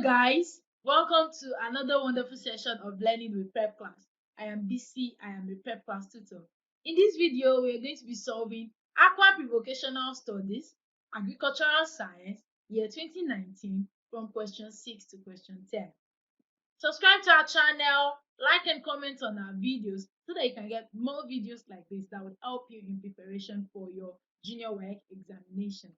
guys, welcome to another wonderful session of learning with PrepClass. I am Bisi, I am a PrepClass tutor. In this video, we are going to be solving Akwa Pre-vocational Studies, Agricultural Science, year 2019, from question 6 to question 10. Subscribe to our channel, like and comment on our videos so that you can get more videos like this that will help you in preparation for your junior waec examinations.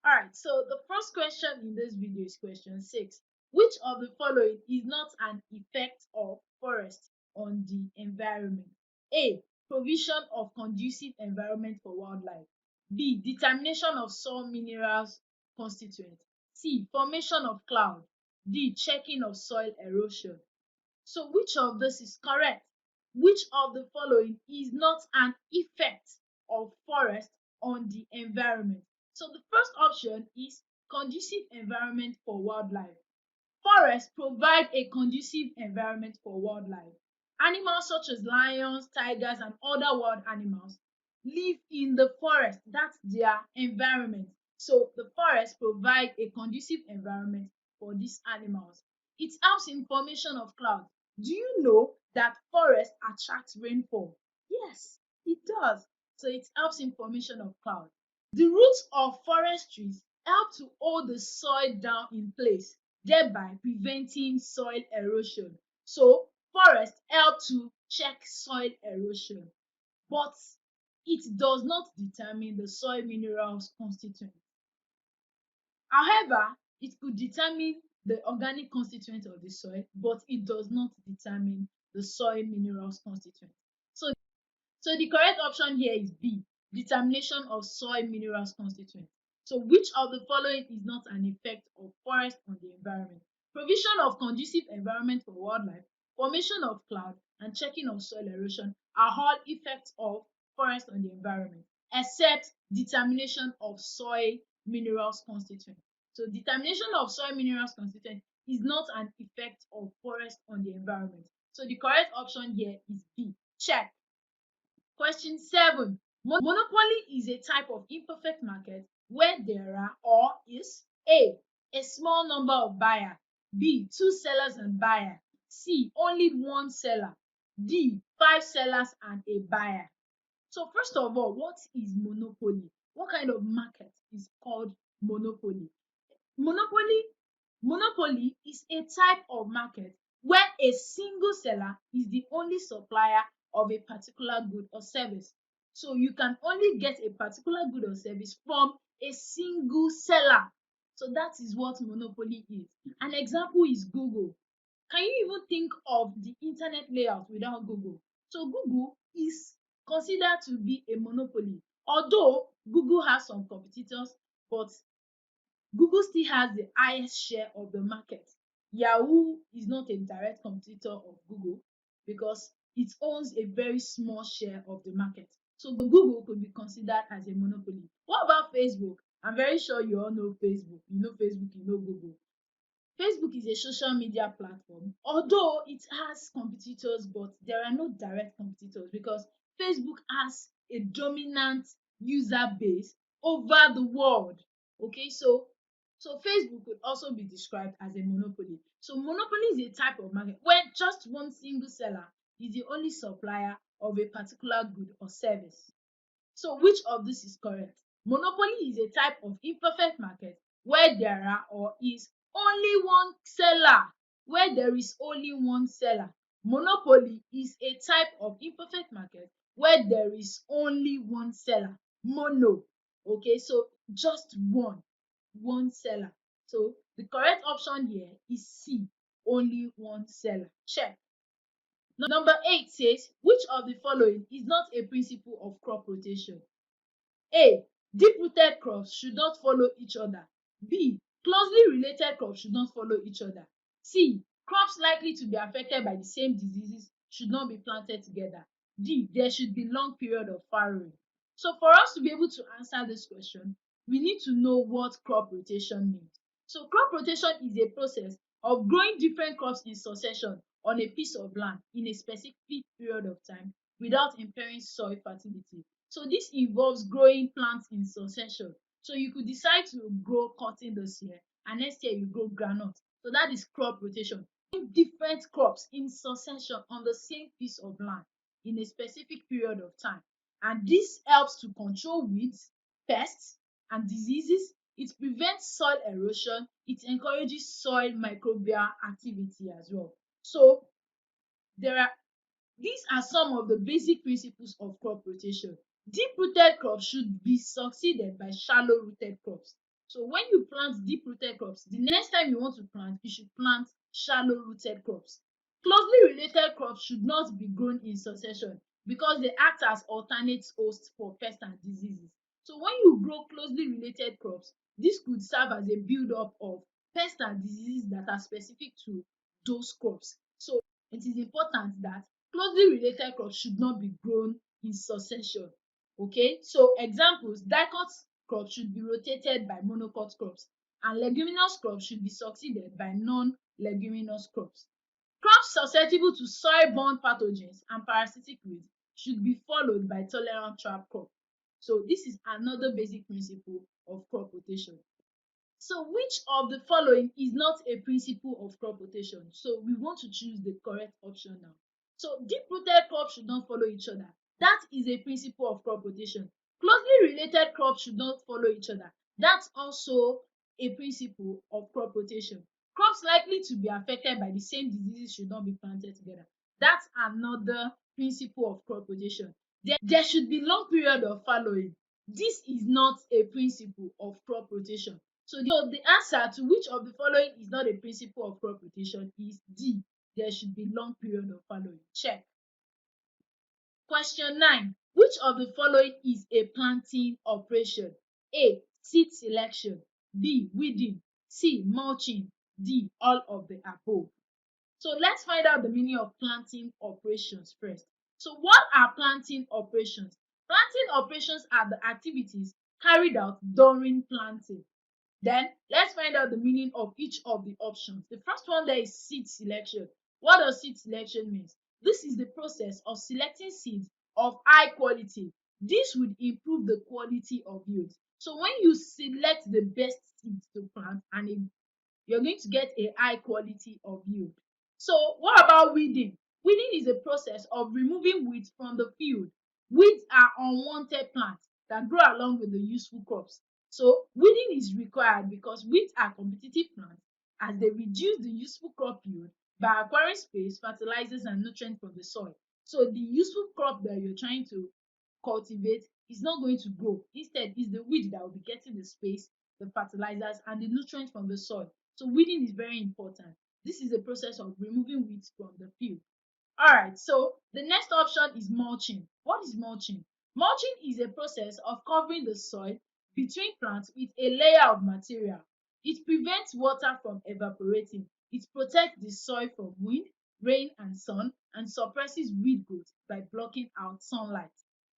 Alright, so the first question in this video is question 6. Which of the following is not an effect of forest on the environment? A. Provision of conducive environment for wildlife. B. Determination of soil minerals constituents. C. Formation of cloud. D. Checking of soil erosion. So which of this is correct? Which of the following is not an effect of forest on the environment? So the first option is conducive environment for wildlife. Forests provide a conducive environment for wildlife. Animals such as lions, tigers, and other wild animals live in the forest. That's their environment. So the forest provide a conducive environment for these animals. It helps in formation of clouds. Do you know that forest attracts rainfall? Yes, it does. So it helps in formation of clouds. The roots of forest trees help to hold the soil down in place, thereby preventing soil erosion. So forests help to check soil erosion, but it does not determine the soil minerals constituent. However, it could determine the organic constituent of the soil, but it does not determine the soil minerals constituent. So the correct option here is B, determination of soil minerals constituent. So which of the following is not an effect of forest on the environment? Provision of conducive environment for wildlife, formation of cloud, and checking of soil erosion are all effects of forest on the environment, except determination of soil minerals constituent. So determination of soil minerals constituent is not an effect of forest on the environment. So the correct option here is B. Check. Question 7. Monopoly is a type of imperfect market where there are or is A. A small number of buyers, B. 2 sellers and buyer, C. Only one seller, D. 5 sellers and a buyer. So first of all, what is monopoly? What kind of market is called monopoly? Monopoly is a type of market where a single seller is the only supplier of a particular good or service. So you can only get a particular good or service from a single seller. So that is what monopoly is. An example is Google. Can you even think of the internet layout without Google? So Google is considered to be a monopoly. Although Google has some competitors, but Google still has the highest share of the market. Yahoo is not a direct competitor of Google because it owns a very small share of the market. So Google could be considered as a monopoly. What about Facebook? I'm very sure you all know Facebook. You know Facebook, you know Google. Facebook is a social media platform. Although it has competitors, but there are no direct competitors because Facebook has a dominant user base over the world. Okay, so Facebook could also be described as a monopoly. So monopoly is a type of market where just one single seller is the only supplier of a particular good or service. So which of this is correct? Monopoly is a type of imperfect market where there are or is only one seller. Where there is only one seller. Monopoly is a type of imperfect market where there is only one seller. Mono. Okay, so just one seller. So the correct option here is C, only one seller. Check. Number 8 says, which of the following is not a principle of crop rotation? A. Deep-rooted crops should not follow each other. B. Closely related crops should not follow each other. C. Crops likely to be affected by the same diseases should not be planted together. D. There should be long period of farrowing. So for us to be able to answer this question, we need to know what crop rotation means. So crop rotation is a process of growing different crops in succession on a piece of land in a specific period of time without impairing soil fertility. So this involves growing plants in succession. So you could decide to grow cotton this year and next year you grow groundnut. So that is crop rotation. Different crops in succession on the same piece of land in a specific period of time. And this helps to control weeds, pests, and diseases. It prevents soil erosion. It encourages soil microbial activity as well. So there are these are some of the basic principles of crop rotation. Deep-rooted crops should be succeeded by shallow-rooted crops. So when you plant deep-rooted crops, the next time you want to plant, you should plant shallow-rooted crops. Closely related crops should not be grown in succession because they act as alternate hosts for pests and diseases. So when you grow closely related crops, this could serve as a build-up of pests and diseases that are specific to those crops. So it is important that closely related crops should not be grown in succession. Okay, so examples: dicot crops should be rotated by monocot crops, and leguminous crops should be succeeded by non-leguminous crops. Crops susceptible to soil-borne pathogens and parasitic weeds should be followed by tolerant trap crop. So this is another basic principle of crop rotation. So which of the following is not a principle of crop rotation? So we want to choose the correct option now. So deep-rooted crops should not follow each other. That is a principle of crop rotation. Closely related crops should not follow each other. That's also a principle of crop rotation. Crops likely to be affected by the same diseases should not be planted together. That's another principle of crop rotation. There should be long period of fallowing. This is not a principle of crop rotation. So the answer to which of the following is not a principle of crop rotation is D. There should be long period of fallowing. Check. Question 9. Which of the following is a planting operation? A. Seed selection. B. Weeding. C. Mulching. D. All of the above. So let's find out the meaning of planting operations first. So what are planting operations? Planting operations are the activities carried out during planting. Then let's find out the meaning of each of the options. The first one there is seed selection. What does seed selection mean? This is the process of selecting seeds of high quality. This would improve the quality of yield. So when you select the best seeds to plant and you're going to get a high quality of yield. So what about weeding? Weeding is a process of removing weeds from the field. Weeds are unwanted plants that grow along with the useful crops. So weeding is required because weeds are competitive plants as they reduce the useful crop yield by acquiring space, fertilizers, and nutrients from the soil. So the useful crop that you're trying to cultivate is not going to grow. Instead, it's the weed that will be getting the space, the fertilizers, and the nutrients from the soil. So weeding is very important. This is the process of removing weeds from the field. Alright, so the next option is mulching. What is mulching? Mulching is a process of covering the soil between plants with a layer of material. It prevents water from evaporating. It protects the soil from wind, rain, and sun, and suppresses weed growth by blocking out sunlight.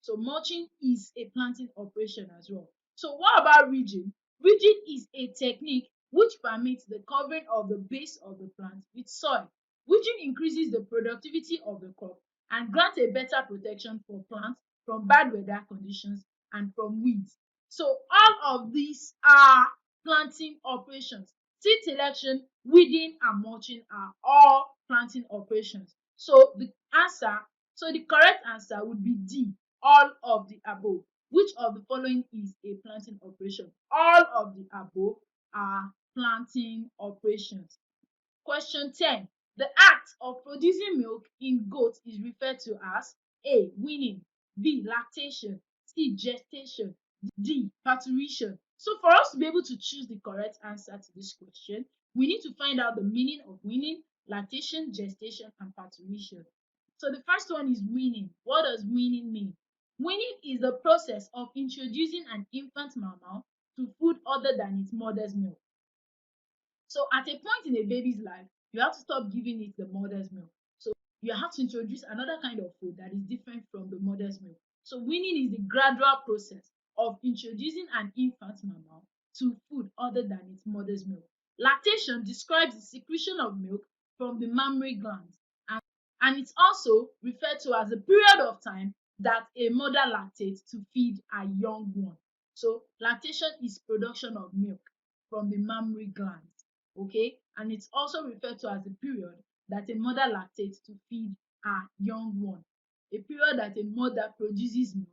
So mulching is a planting operation as well. So what about ridging? Ridging is a technique which permits the covering of the base of the plant with soil. Ridging increases the productivity of the crop and grants a better protection for plants from bad weather conditions and from weeds. So all of these are planting operations. Seed selection, weeding, and mulching are all planting operations. So the correct answer would be D, all of the above. Which of the following is a planting operation? All of the above are planting operations. Question 10. The act of producing milk in goats is referred to as A. Weaning, B. Lactation, C. Gestation, D. Parturition. So for us to be able to choose the correct answer to this question, we need to find out the meaning of weaning, lactation, gestation, and parturition. So the first one is weaning. What does weaning mean? Weaning is the process of introducing an infant mammal to food other than its mother's milk. So at a point in a baby's life, you have to stop giving it the mother's milk. So you have to introduce another kind of food that is different from the mother's milk. So weaning is the gradual process of introducing an infant mammal to food other than its mother's milk. Lactation describes the secretion of milk from the mammary glands, and it's also referred to as a period of time that a mother lactates to feed her young one. So lactation is production of milk. from the mammary glands. Okay, and it's also referred to as the period that a mother lactates to feed her young one. A period that a mother produces milk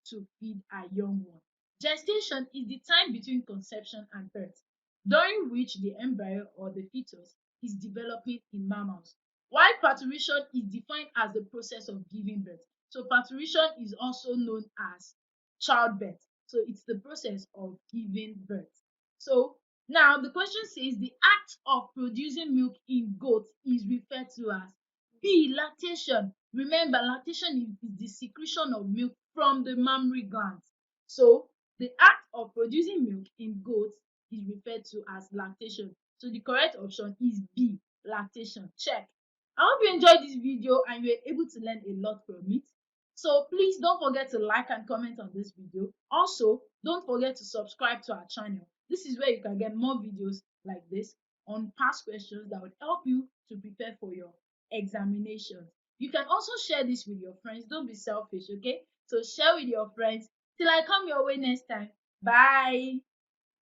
to feed her young one. Gestation is the time between conception and birth, during which the embryo or the fetus is developing in mammals. While parturition is defined as the process of giving birth. So parturition is also known as childbirth. So it's the process of giving birth. So now the question says the act of producing milk in goats is referred to as B. Lactation. Remember, lactation is the secretion of milk from the mammary glands. So the act of producing milk in goats is referred to as lactation. So the correct option is B. Lactation. Check. I hope you enjoyed this video and you were able to learn a lot from it. So please don't forget to like and comment on this video. Also, don't forget to subscribe to our channel. This is where you can get more videos like this on past questions that would help you to prepare for your examinations. You can also share this with your friends. Don't be selfish, okay? So share with your friends till I come your way next time. Bye.